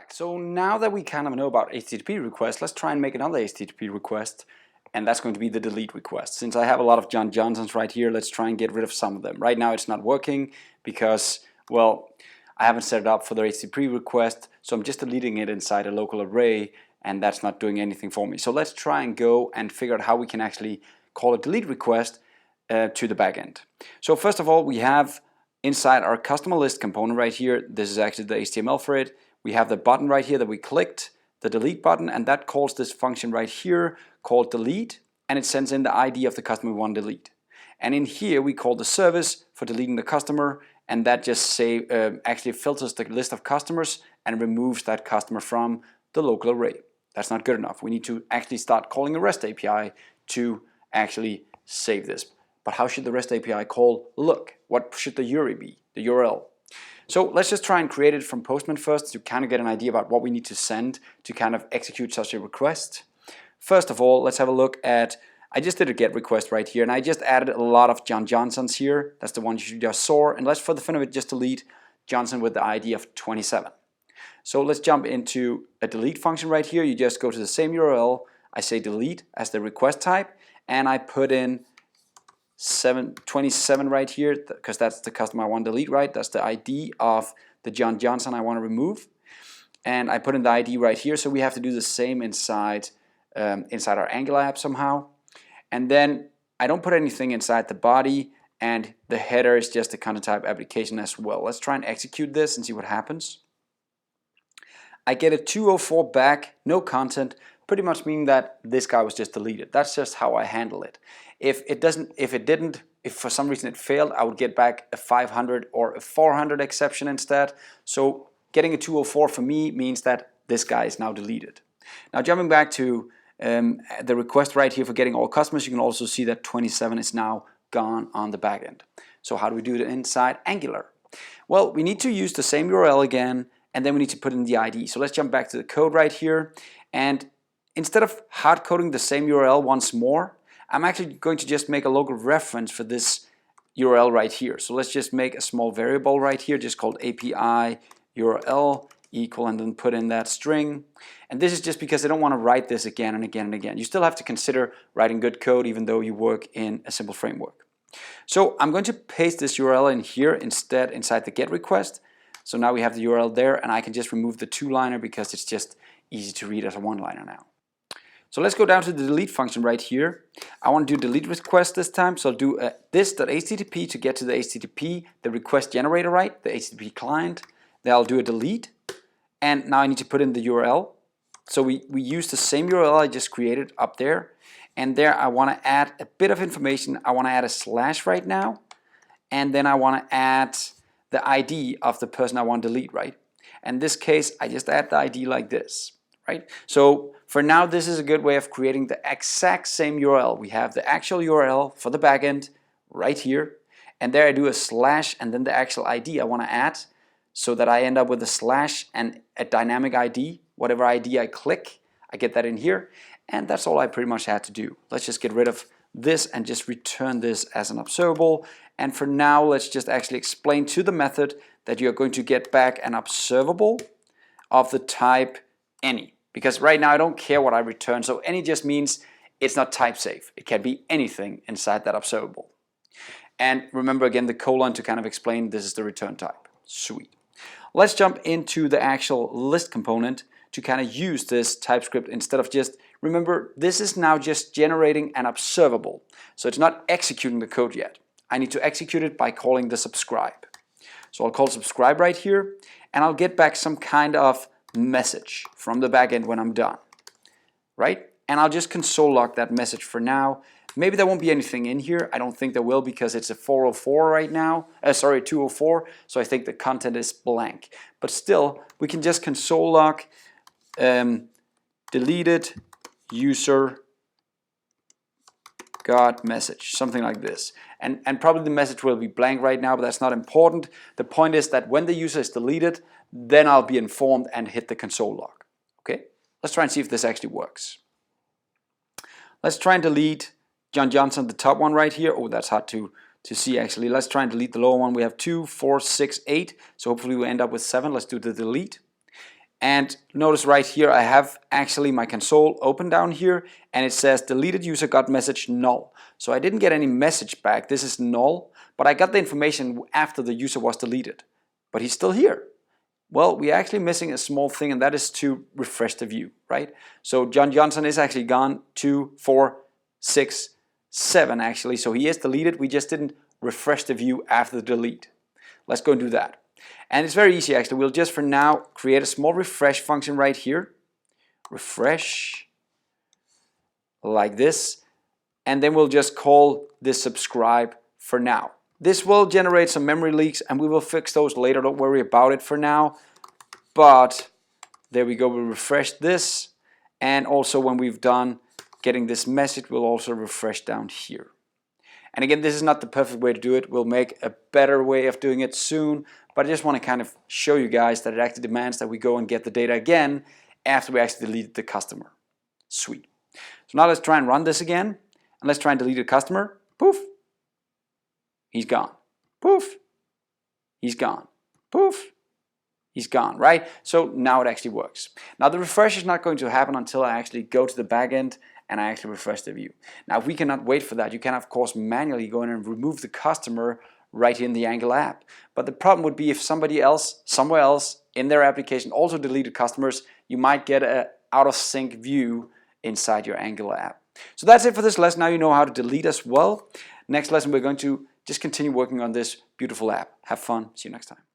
Alright, so now that we kind of know about HTTP requests, let's try and make another HTTP request, and that's going to be the delete request. Since I have a lot of John Johnsons right here, let's try and get rid of some of them. Right now it's not working because, well, I haven't set it up for the HTTP request, so I'm just deleting it inside a local array, and that's not doing anything for me. So let's try and go and figure out how we can actually call a delete request to the backend. So first of all, we have inside our customer list component right here, this is actually the HTML for it. We have the button right here that we clicked, the delete button, and that calls this function right here called delete, and it sends in the ID of the customer we want to delete. And in here we call the service for deleting the customer, and that just actually filters the list of customers and removes that customer from the local array. That's not good enough. We need to actually start calling a REST API to actually save this. But how should the REST API call look? What should the URI be, the URL? So let's just try and create it from Postman first to kind of get an idea about what we need to send to kind of execute such a request. First of all, let's have a look at, I just did a GET request right here, and I just added a lot of John Johnsons here. That's the one you just saw, and let's for the fun of it just delete Johnson with the ID of 27. So let's jump into a delete function right here. You just go to the same URL, I say delete as the request type, and I put in 27 right here because that's the customer I want to delete, right? That's the ID of the John Johnson I want to remove, and I put in the ID right here. So we have to do the same inside our Angular app somehow. And then I don't put anything inside the body, and the header is just the content type application as well. Let's try and execute this and see what happens. I get a 204 back, no content, pretty much meaning that this guy was just deleted. That's just how I handle it. If for some reason it failed, I would get back a 500 or a 400 exception instead. So getting a 204 for me means that this guy is now deleted. Now jumping back to the request right here for getting all customers, you can also see that 27 is now gone on the back end. So how do we do it inside Angular? Well, we need to use the same URL again, and then we need to put in the ID. So let's jump back to the code right here, and instead of hard coding the same URL once more, I'm actually going to just make a local reference for this URL right here. So let's just make a small variable right here, just called API URL equal, and then put in that string. And this is just because I don't want to write this again and again and again. You still have to consider writing good code even though you work in a simple framework. So I'm going to paste this URL in here instead inside the GET request. So now we have the URL there, and I can just remove the two-liner because it's just easy to read as a one-liner now. So let's go down to the delete function right here. I want to do delete request this time, so I'll do this.http to get to the HTTP, the request generator, right, the HTTP client. Then I'll do a delete, and now I need to put in the URL. So we use the same URL I just created up there, and there I want to add a bit of information. I want to add a slash right now, and then I want to add the ID of the person I want to delete, right? In this case, I just add the ID like this, right? So for now, this is a good way of creating the exact same URL. We have the actual URL for the backend right here, and there I do a slash and then the actual ID I want to add, so that I end up with a slash and a dynamic ID. Whatever ID I click, I get that in here, and that's all I pretty much had to do. Let's just get rid of this and just return this as an observable. And for now, let's just actually explain to the method that you're going to get back an observable of the type any. Because right now I don't care what I return, so any just means it's not type safe. It can be anything inside that observable. And remember again the colon to kind of explain this is the return type. Sweet. Let's jump into the actual list component to kind of use this TypeScript instead of just, remember this is now just generating an observable. So it's not executing the code yet. I need to execute it by calling the subscribe. So I'll call subscribe right here, and I'll get back some kind of message from the backend when I'm done, right? And I'll just console log that message for now. Maybe there won't be anything in here. I don't think there will because it's a 404 right now. 204. So I think the content is blank. But still, we can just console log deleted user got message, something like this. And probably the message will be blank right now, but that's not important. The point is that when the user is deleted, then I'll be informed and hit the console log. Okay, let's try and see if this actually works. Let's try and delete John Johnson, the top one right here. Oh, that's hard to see actually. Let's try and delete the lower one. We have 2, 4, 6, 8. So hopefully we end up with 7. Let's do the delete. And notice right here I have actually my console open down here, and it says deleted user got message null. So I didn't get any message back, this is null, but I got the information after the user was deleted. But he's still here. Well, we're actually missing a small thing, and that is to refresh the view, right? So John Johnson is actually gone, 2, 4, 6, 7 actually. So he is deleted, we just didn't refresh the view after the delete. Let's go and do that. And it's very easy actually. We'll just for now create a small refresh function right here. Refresh, like this. And then we'll just call this subscribe for now. This will generate some memory leaks, and we will fix those later. Don't worry about it for now. But there we go, we'll refresh this. And also when we've done getting this message, we'll also refresh down here. And again, this is not the perfect way to do it. We'll make a better way of doing it soon. But I just want to kind of show you guys that it actually demands that we go and get the data again after we actually deleted the customer. Sweet. So now let's try and run this again. And let's try and delete the customer. Poof. He's gone. Poof. He's gone. Poof. He's gone, right? So now it actually works. Now the refresh is not going to happen until I actually go to the back end and I actually refresh the view. Now we cannot wait for that. You can of course manually go in and remove the customer right here in the Angular app. But the problem would be if somebody else, somewhere else in their application also deleted customers, you might get an out of sync view inside your Angular app. So that's it for this lesson. Now you know how to delete as well. Next lesson we're going to just continue working on this beautiful app. Have fun. See you next time.